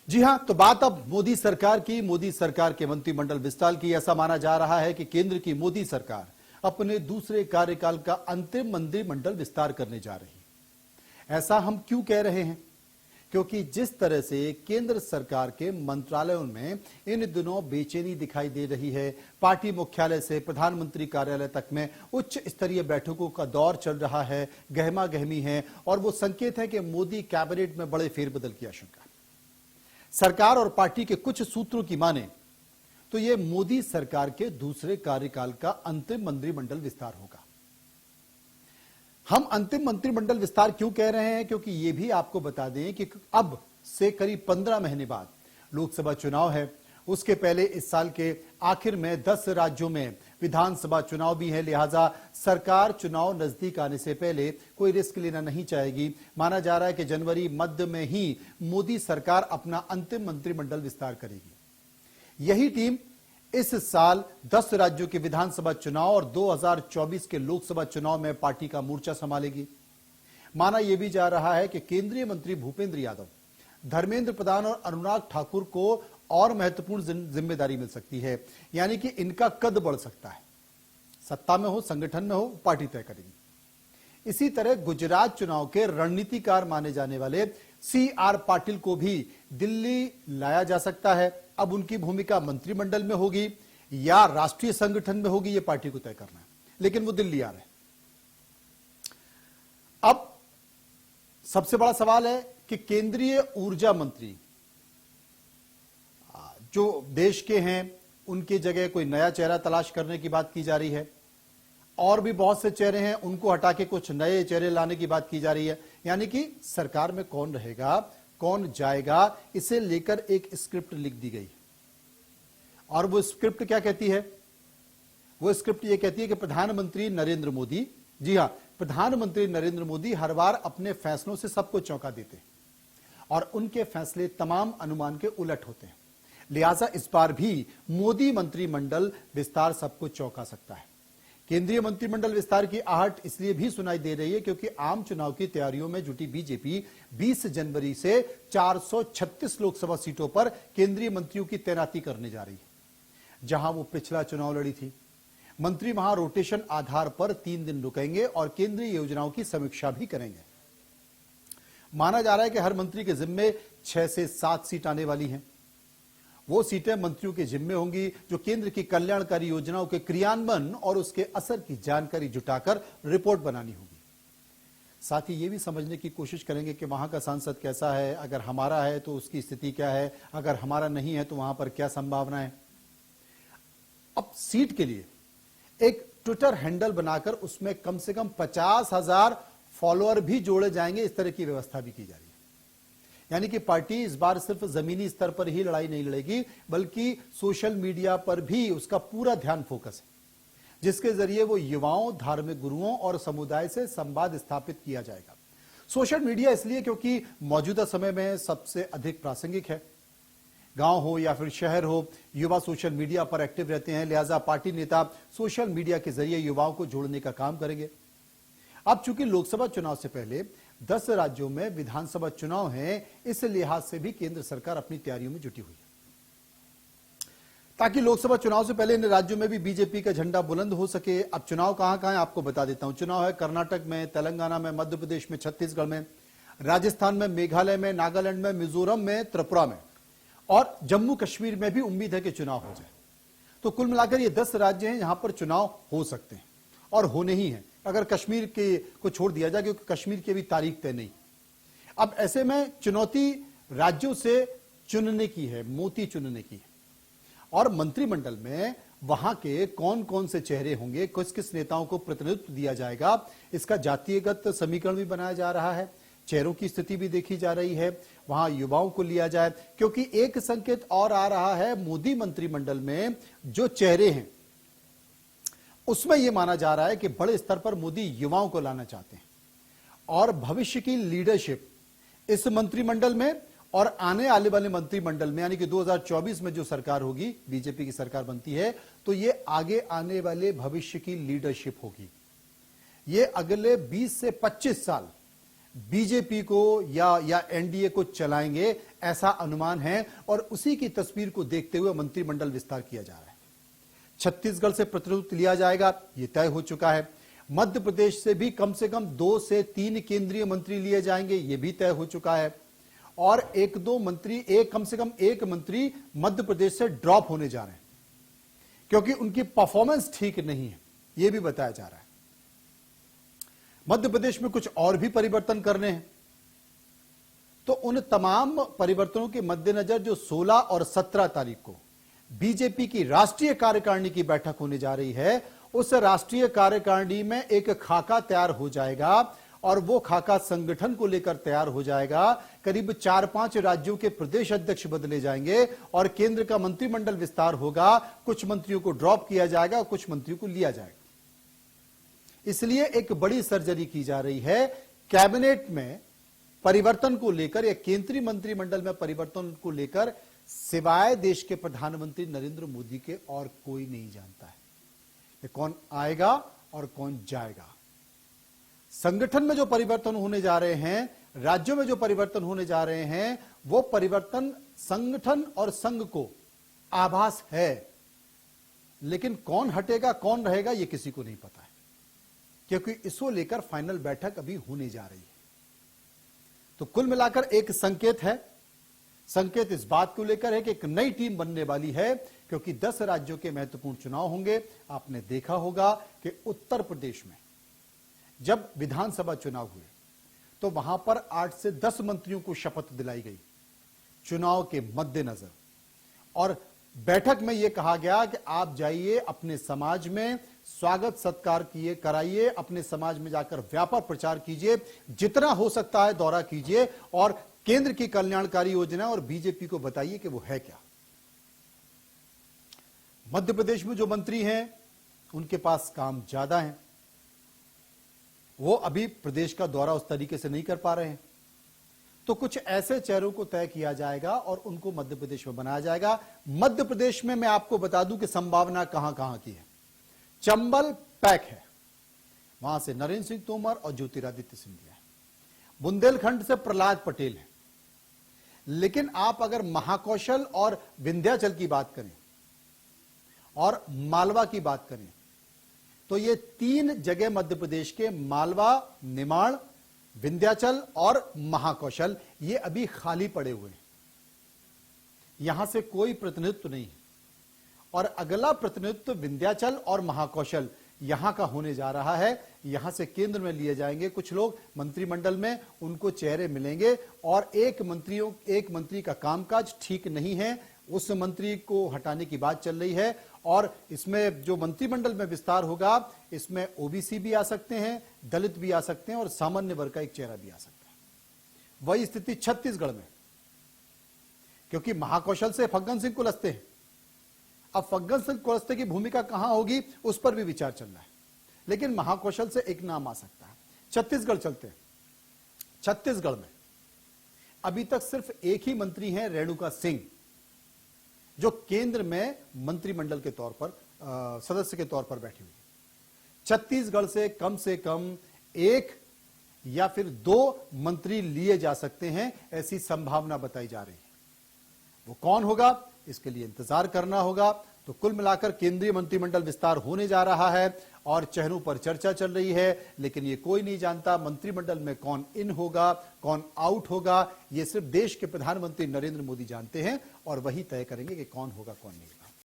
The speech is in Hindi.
जी हां, तो बात अब मोदी सरकार की, मोदी सरकार के मंत्रिमंडल विस्तार की। ऐसा माना जा रहा है कि केंद्र की मोदी सरकार अपने दूसरे कार्यकाल का अंतिम मंत्रिमंडल विस्तार करने जा रही है। ऐसा हम क्यों कह रहे हैं? क्योंकि जिस तरह से केंद्र सरकार के मंत्रालयों में इन दिनों बेचैनी दिखाई दे रही है, पार्टी मुख्यालय से प्रधानमंत्री कार्यालय तक में उच्च स्तरीय बैठकों का दौर चल रहा है, गहमा गहमी है और वो संकेत है कि मोदी कैबिनेट में बड़े फेरबदल की आशंका है। सरकार और पार्टी के कुछ सूत्रों की माने तो यह मोदी सरकार के दूसरे कार्यकाल का अंतिम मंत्रिमंडल विस्तार होगा। हम अंतिम मंत्रिमंडल विस्तार क्यों कह रहे हैं? क्योंकि यह भी आपको बता दें कि अब से करीब 15 महीने बाद लोकसभा चुनाव है। उसके पहले इस साल के आखिर में 10 राज्यों में विधानसभा चुनाव भी है, लिहाजा सरकार चुनाव नजदीक आने से पहले कोई रिस्क लेना नहीं चाहेगी। माना जा रहा है कि जनवरी मध्य में ही मोदी सरकार अपना अंतिम मंत्रिमंडल विस्तार करेगी। यही टीम इस साल 10 राज्यों के विधानसभा चुनाव और 2024 के लोकसभा चुनाव में पार्टी का मोर्चा संभालेगी। माना यह भी जा रहा है कि केंद्रीय मंत्री भूपेंद्र यादव, धर्मेंद्र प्रधान और अनुराग ठाकुर को और महत्वपूर्ण जिम्मेदारी मिल सकती है, यानी कि इनका कद बढ़ सकता है। सत्ता में हो, संगठन में हो, पार्टी तय करेगी। इसी तरह गुजरात चुनाव के रणनीतिकार माने जाने वाले CR पाटिल को भी दिल्ली लाया जा सकता है। अब उनकी भूमिका मंत्रिमंडल में होगी या राष्ट्रीय संगठन में होगी, यह पार्टी को तय करना है, लेकिन वो दिल्ली आ रहे हैं। अब सबसे बड़ा सवाल है कि केंद्रीय ऊर्जा मंत्री जो देश के हैं, उनकी जगह कोई नया चेहरा तलाश करने की बात की जा रही है। और भी बहुत से चेहरे हैं, उनको हटा के कुछ नए चेहरे लाने की बात की जा रही है। यानी कि सरकार में कौन रहेगा, कौन जाएगा, इसे लेकर एक स्क्रिप्ट लिख दी गई। और वो स्क्रिप्ट क्या कहती है? वो स्क्रिप्ट ये कहती है कि प्रधानमंत्री नरेंद्र मोदी, जी हां, प्रधानमंत्री नरेंद्र मोदी हर बार अपने फैसलों से सबको चौंका देते हैं और उनके फैसले तमाम अनुमान के उलट होते हैं। लिहाजा इस बार भी मोदी मंत्रिमंडल विस्तार सबको चौंका सकता है। केंद्रीय मंत्रिमंडल विस्तार की आहट इसलिए भी सुनाई दे रही है क्योंकि आम चुनाव की तैयारियों में जुटी बीजेपी 20 जनवरी से 436 लोकसभा सीटों पर केंद्रीय मंत्रियों की तैनाती करने जा रही है। जहां वो पिछला चुनाव लड़ी थी, मंत्री वहां रोटेशन आधार पर 3 दिन रुकेंगे और केंद्रीय योजनाओं की समीक्षा भी करेंगे। माना जा रहा है कि हर मंत्री के जिम्मे 6 से 7 सीट आने वाली हैं। वो सीटें मंत्रियों के जिम्मे होंगी जो केंद्र की कल्याणकारी योजनाओं के क्रियान्वयन और उसके असर की जानकारी जुटाकर रिपोर्ट बनानी होगी। साथ ही ये भी समझने की कोशिश करेंगे कि वहां का सांसद कैसा है, अगर हमारा है तो उसकी स्थिति क्या है, अगर हमारा नहीं है तो वहां पर क्या संभावना है। अब सीट के लिए एक ट्विटर हैंडल बनाकर उसमें कम से कम 50,000 फॉलोअर भी जोड़े जाएंगे, इस तरह की व्यवस्था भी की जा रही है। यानी कि पार्टी इस बार सिर्फ जमीनी स्तर पर ही लड़ाई नहीं लड़ेगी, बल्कि सोशल मीडिया पर भी उसका पूरा ध्यान फोकस है, जिसके जरिए वो युवाओं, धार्मिक गुरुओं और समुदाय से संवाद स्थापित किया जाएगा। सोशल मीडिया इसलिए क्योंकि मौजूदा समय में सबसे अधिक प्रासंगिक है। गांव हो या फिर शहर हो, युवा सोशल मीडिया पर एक्टिव रहते हैं। लिहाजा पार्टी नेता सोशल मीडिया के जरिए युवाओं को जोड़ने का काम करेंगे। अब चूंकि लोकसभा चुनाव से पहले 10 राज्यों में विधानसभा चुनाव है, इस लिहाज से भी केंद्र सरकार अपनी तैयारियों में जुटी हुई है ताकि लोकसभा चुनाव से पहले इन राज्यों में भी बीजेपी का झंडा बुलंद हो सके। अब चुनाव कहां है आपको बता देता हूं। चुनाव है कर्नाटक में, तेलंगाना में, मध्य प्रदेश में, छत्तीसगढ़ में, राजस्थान में, मेघालय में, नागालैंड में, मिजोरम में, त्रिपुरा में और जम्मू कश्मीर में भी उम्मीद है कि चुनाव हो जाए। तो कुल मिलाकर ये 10 राज्य हैं जहां पर चुनाव हो सकते हैं और होने ही हैं, अगर कश्मीर के को छोड़ दिया जाए, क्योंकि कश्मीर की भी तारीख तय नहीं। अब ऐसे में चुनौती राज्यों से चुनने की है, मोती चुनने की है और मंत्रिमंडल में वहां के कौन कौन से चेहरे होंगे, किस किस नेताओं को प्रतिनिधित्व दिया जाएगा, इसका जातीयगत समीकरण भी बनाया जा रहा है। चेहरों की स्थिति भी देखी जा रही है, वहां युवाओं को लिया जाए, क्योंकि एक संकेत और आ रहा है, मोदी मंत्रिमंडल में जो चेहरे हैं उसमें यह माना जा रहा है कि बड़े स्तर पर मोदी युवाओं को लाना चाहते हैं और भविष्य की लीडरशिप इस मंत्रिमंडल में और आने वाले मंत्रिमंडल में, यानी कि 2024 में जो सरकार होगी, बीजेपी की सरकार बनती है, तो ये आगे आने वाले भविष्य की लीडरशिप होगी। ये अगले 20 से 25 साल बीजेपी को या एनडीए को चलाएंगे, ऐसा अनुमान है। और उसी की तस्वीर को देखते हुए मंत्रिमंडल विस्तार किया जा रहा है। छत्तीसगढ़ से प्रतिनिधित्व लिया जाएगा, यह तय हो चुका है। मध्य प्रदेश से भी कम से कम 2 से 3 केंद्रीय मंत्री लिए जाएंगे, यह भी तय हो चुका है। और कम से कम एक मंत्री मध्य प्रदेश से ड्रॉप होने जा रहे हैं क्योंकि उनकी परफॉर्मेंस ठीक नहीं है, यह भी बताया जा रहा है। मध्य प्रदेश में कुछ और भी परिवर्तन करने हैं, तो उन तमाम परिवर्तनों के मद्देनजर जो 16 और 17 तारीख को बीजेपी की राष्ट्रीय कार्यकारिणी की बैठक होने जा रही है, उस राष्ट्रीय कार्यकारिणी में एक खाका तैयार हो जाएगा और वो खाका संगठन को लेकर तैयार हो जाएगा। करीब 4-5 राज्यों के प्रदेश अध्यक्ष बदले जाएंगे और केंद्र का मंत्रिमंडल विस्तार होगा। कुछ मंत्रियों को ड्रॉप किया जाएगा और कुछ मंत्रियों को लिया जाएगा। इसलिए एक बड़ी सर्जरी की जा रही है। कैबिनेट में परिवर्तन को लेकर या केंद्रीय मंत्रिमंडल में परिवर्तन को लेकर सिवाय देश के प्रधानमंत्री नरेंद्र मोदी के और कोई नहीं जानता है कि कौन आएगा और कौन जाएगा। संगठन में जो परिवर्तन होने जा रहे हैं, राज्यों में जो परिवर्तन होने जा रहे हैं, वो परिवर्तन संगठन और संघ को आभास है, लेकिन कौन हटेगा कौन रहेगा ये किसी को नहीं पता है, क्योंकि इसको लेकर फाइनल बैठक अभी होने जा रही है। तो कुल मिलाकर एक संकेत है। संकेत इस बात को लेकर है कि एक नई टीम बनने वाली है, क्योंकि 10 राज्यों के महत्वपूर्ण चुनाव होंगे। आपने देखा होगा कि उत्तर प्रदेश में जब विधानसभा चुनाव हुए तो वहां पर 8 से 10 मंत्रियों को शपथ दिलाई गई चुनाव के मद्देनजर, और बैठक में यह कहा गया कि आप जाइए अपने समाज में स्वागत सत्कार कराइए, अपने समाज में जाकर व्यापक प्रचार कीजिए, जितना हो सकता है दौरा कीजिए और केंद्र की कल्याणकारी योजना और बीजेपी को बताइए कि वो है क्या। मध्य प्रदेश में जो मंत्री हैं उनके पास काम ज्यादा है, वो अभी प्रदेश का दौरा उस तरीके से नहीं कर पा रहे हैं। तो कुछ ऐसे चेहरों को तय किया जाएगा और उनको मध्य प्रदेश में बनाया जाएगा। मध्य प्रदेश में मैं आपको बता दूं कि संभावना कहां कहां की है। चंबल पैक है, वहां से नरेंद्र सिंह तोमर और ज्योतिरादित्य सिंधिया है। बुंदेलखंड से प्रहलाद पटेल है। लेकिन आप अगर महाकौशल और विंध्याचल की बात करें और मालवा की बात करें तो ये 3 जगह मध्य प्रदेश के मालवा, निमाड़, विंध्याचल और महाकौशल ये अभी खाली पड़े हुए हैं। यहां से कोई प्रतिनिधित्व नहीं है और अगला प्रतिनिधित्व विंध्याचल और महाकौशल यहां का होने जा रहा है। यहां से केंद्र में लिए जाएंगे कुछ लोग मंत्रिमंडल में, उनको चेहरे मिलेंगे और एक मंत्री का कामकाज ठीक नहीं है, उस मंत्री को हटाने की बात चल रही है। और इसमें जो मंत्रिमंडल में विस्तार होगा इसमें ओबीसी भी आ सकते हैं, दलित भी आ सकते हैं और सामान्य वर्ग का एक चेहरा भी आ सकता है। वही स्थिति छत्तीसगढ़ में, क्योंकि महाकौशल से फग्गन सिंह कुलस्ते हैं। अब फग्गन सिंह कुलस्ते की भूमिका कहां होगी उस पर भी विचार चल रहा है, लेकिन महाकौशल से एक नाम आ सकता है। छत्तीसगढ़ चलते हैं। छत्तीसगढ़ में अभी तक सिर्फ एक ही मंत्री हैं, रेणुका सिंह, जो केंद्र में मंत्रिमंडल के तौर पर सदस्य के तौर पर बैठी हुई है। छत्तीसगढ़ से कम 1 या फिर 2 मंत्री लिए जा सकते हैं, ऐसी संभावना बताई जा रही है। वो कौन होगा इसके लिए इंतजार करना होगा। तो कुल मिलाकर केंद्रीय मंत्रिमंडल विस्तार होने जा रहा है और चेहरों पर चर्चा चल रही है, लेकिन ये कोई नहीं जानता मंत्रिमंडल में कौन इन होगा कौन आउट होगा। ये सिर्फ देश के प्रधानमंत्री नरेंद्र मोदी जानते हैं और वही तय करेंगे कि कौन होगा कौन नहीं होगा।